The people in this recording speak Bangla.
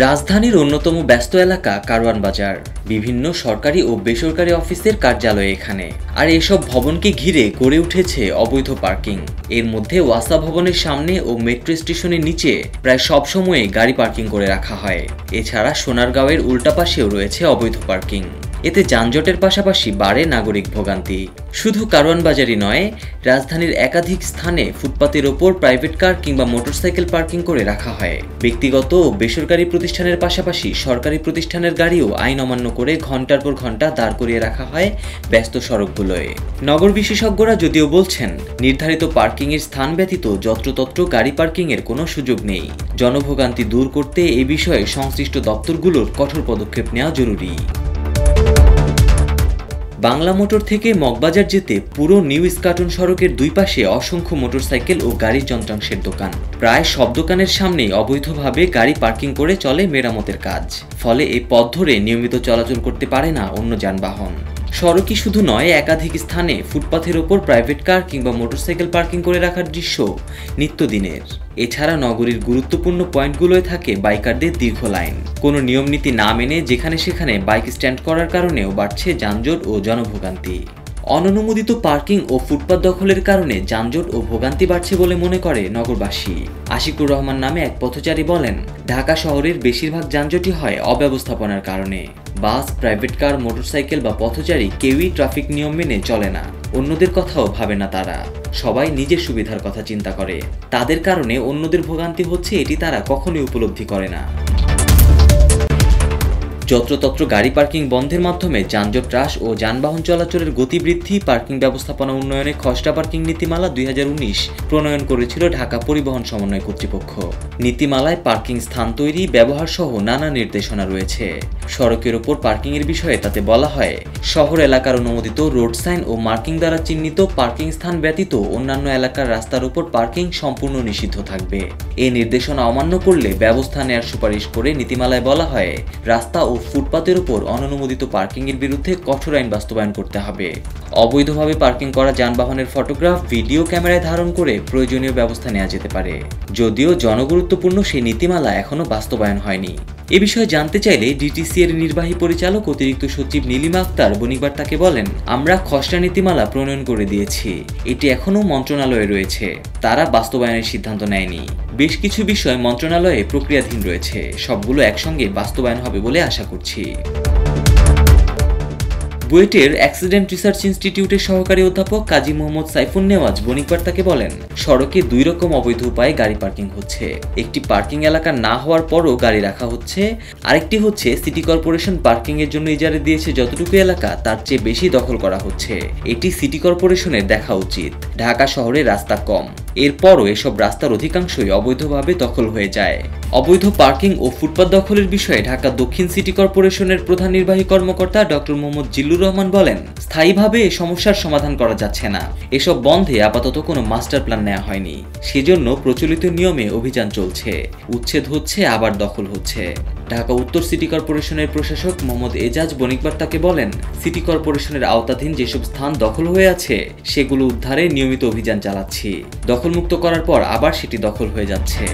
রাজধানীর অন্যতম ব্যস্ত এলাকা কারওয়ান বাজার। বিভিন্ন সরকারি ও বেসরকারি অফিসের কার্যালয় এখানে। আর এসব ভবনকে ঘিরে গড়ে উঠেছে অবৈধ পার্কিং। এর মধ্যে ওয়াসা ভবনের সামনে ও মেট্রো স্টেশনের নিচে প্রায় সব সময়ে গাড়ি পার্কিং করে রাখা হয়। এছাড়া সোনারগাঁওয়ের উল্টা পাশেও রয়েছে অবৈধ পার্কিং। এতে যানজটের পাশাপাশি বাড়ে নাগরিক ভোগান্তি। শুধু কারওয়ান বাজারই নয়, রাজধানীর একাধিক স্থানে ফুটপাতের ওপর প্রাইভেট কার কিংবা মোটরসাইকেল পার্কিং করে রাখা হয়। ব্যক্তিগত ও বেসরকারি প্রতিষ্ঠানের পাশাপাশি সরকারি প্রতিষ্ঠানের গাড়িও আইন অমান্য করে ঘন্টার পর ঘন্টা দাঁড় করিয়ে রাখা হয় ব্যস্ত সড়কগুলোয়। নগর বিশেষজ্ঞরা যদিও বলছেন, নির্ধারিত পার্কিংয়ের স্থান ব্যতীত যত্রতত্র গাড়ি পার্কিংয়ের কোনো সুযোগ নেই। জনভোগান্তি দূর করতে এ বিষয়ে সংশ্লিষ্ট দপ্তরগুলোর কঠোর পদক্ষেপ নেওয়া জরুরি। বাংলা মোটর থেকে মগবাজার যেতে পুরো নিউ ইস্কাটন সড়কের দুই পাশে অসংখ্য মোটরসাইকেল ও গাড়ির যন্ত্রাংশের দোকান। প্রায় সব দোকানের সামনেই অবৈধভাবে গাড়ি পার্কিং করে চলে মেরামতের কাজ। ফলে এই পথ ধরে নিয়মিত চলাচল করতে পারে না অন্য যানবাহন। সড়কই শুধু নয়, একাধিক স্থানে ফুটপাথের ওপর প্রাইভেট কার কিংবা মোটরসাইকেল পার্কিং করে রাখার দৃশ্য নিত্যদিনের। এছাড়া নগরীর গুরুত্বপূর্ণ পয়েন্টগুলোয় থাকে বাইকারদের দীর্ঘ লাইন। কোনো নিয়মনীতি না মেনে যেখানে সেখানে বাইক স্ট্যান্ড করার কারণেও বাড়ছে যানজট ও জনভোগান্তি। অননুমোদিত পার্কিং ও ফুটপাত দখলের কারণে যানজট ও ভোগান্তি বাড়ছে বলে মনে করে নগরবাসী। আশিকুর রহমান নামে এক পথচারী বলেন, ঢাকা শহরের বেশিরভাগ যানজটই হয় অব্যবস্থাপনার কারণে। বাস, প্রাইভেট কার, মোটরসাইকেল বা পথচারী কেউই ট্রাফিক নিয়ম মেনে চলে না। অন্যদের কথাও ভাবে না তারা। সবাই নিজের সুবিধার কথা চিন্তা করে। তাদের কারণে অন্যদের ভোগান্তি হচ্ছে এটি তারা কখনোই উপলব্ধি করে না। যত্রতত্র গাড়ি পার্কিং বন্ধের মাধ্যমে যানজট হ্রাস ও যানবাহন চলাচলের গতি বৃদ্ধি পার্কিং ব্যবস্থাপনা উন্নয়নে খসড়া পার্কিং নীতিমালা 2019 প্রণয়ন করেছিল ঢাকা পরিবহন সমন্বয় কর্তৃপক্ষ। নীতিমালায় পার্কিং স্থান তৈরি, ব্যবহার সহ নানা নির্দেশনা রয়েছে। সড়কের ওপর পার্কিং এর বিষয়ে তাতে বলা হয়, শহর এলাকার অনুমোদিত রোড সাইন ও মার্কিং দ্বারা চিহ্নিত পার্কিং স্থান ব্যতীত অন্যান্য এলাকার রাস্তার উপর পার্কিং সম্পূর্ণ নিষিদ্ধ থাকবে। এই নির্দেশনা অমান্য করলে ব্যবস্থা নেওয়ার সুপারিশ করে নীতিমালায় বলা হয়, রাস্তা ও ফুটপাতের উপর অননুমোদিত পার্কিং এর বিরুদ্ধে কঠোর আইন বাস্তবায়ন করতে হবে। অবৈধভাবে পার্কিং করা যানবাহনের ফটোগ্রাফ, ভিডিও ক্যামেরায় ধারণ করে প্রয়োজনীয় ব্যবস্থা নেওয়া যেতে পারে। যদিও জনগুরুত্বপূর্ণ সেই নীতিমালা এখনো বাস্তবায়ন হয়নি। এ বিষয়ে জানতে চাইলে ডিটিসি এর নির্বাহী পরিচালক অতিরিক্ত সচিব নীলিমা আক্তার বণিকবার তাকে বলেন, আমরা খসড়া নীতিমালা প্রণয়ন করে দিয়েছি, এটি এখনো মন্ত্রণালয়ে রয়েছে, তারা বাস্তবায়নের সিদ্ধান্ত নেয়নি। বেশ কিছু বিষয় মন্ত্রণালয়ে প্রক্রিয়াধীন রয়েছে, সবগুলো একসঙ্গে বাস্তবায়ন হবে বলে আশা করছি। বুয়েটের অ্যাক্সিডেন্ট রিসার্চ ইনস্টিটিউটের সহকারী অধ্যাপক কাজী মোহাম্মদ সাইফুন নেওয়াজ বণিকবার তাকে বলেন, সড়কে দুই রকম অবৈধ উপায়ে গাড়ি পার্কিং হচ্ছে। একটি পার্কিং এলাকা না হওয়ার পরও গাড়ি রাখা হচ্ছে, আরেকটি হচ্ছে সিটি কর্পোরেশন পার্কিং এর জন্য ইজারা দিয়েছে যতটুকু এলাকা তার চেয়ে বেশি দখল করা হচ্ছে। এটি সিটি কর্পোরেশনের দেখা উচিত। ঢাকা শহরে রাস্তা কম, এরপরও এসব রাস্তার অধিকাংশই অবৈধভাবে দখল হয়ে যায়। অবৈধ পার্কিং ও ফুটপাত দখলের বিষয়ে ঢাকা দক্ষিণ সিটি কর্পোরেশনের প্রধান নির্বাহী কর্মকর্তা ডক্টর মোহাম্মদ জিল্লুর রহমান বলেন, স্থায়ীভাবে এই সমস্যার সমাধান করা যাচ্ছে না। এসব বন্ধে আপাতত কোনো মাস্টার প্ল্যান নেওয়া হয়নি। সেজন্য প্রচলিত নিয়মে অভিযান চলছে, উচ্ছেদ হচ্ছে আবার দখল হচ্ছে। ঢাকা উত্তর সিটি কর্পোরেশনের প্রশাসক মোহাম্মদ এজাজ বণিকবার তাকে বলেন, সিটি কর্পোরেশনের আওতাধীন যেসব স্থান দখল হয়ে আছে সেগুলো উদ্ধারে নিয়মিত অভিযান চালাচ্ছি। দখলমুক্ত করার পর আবার সেটি দখল হয়ে যাচ্ছে।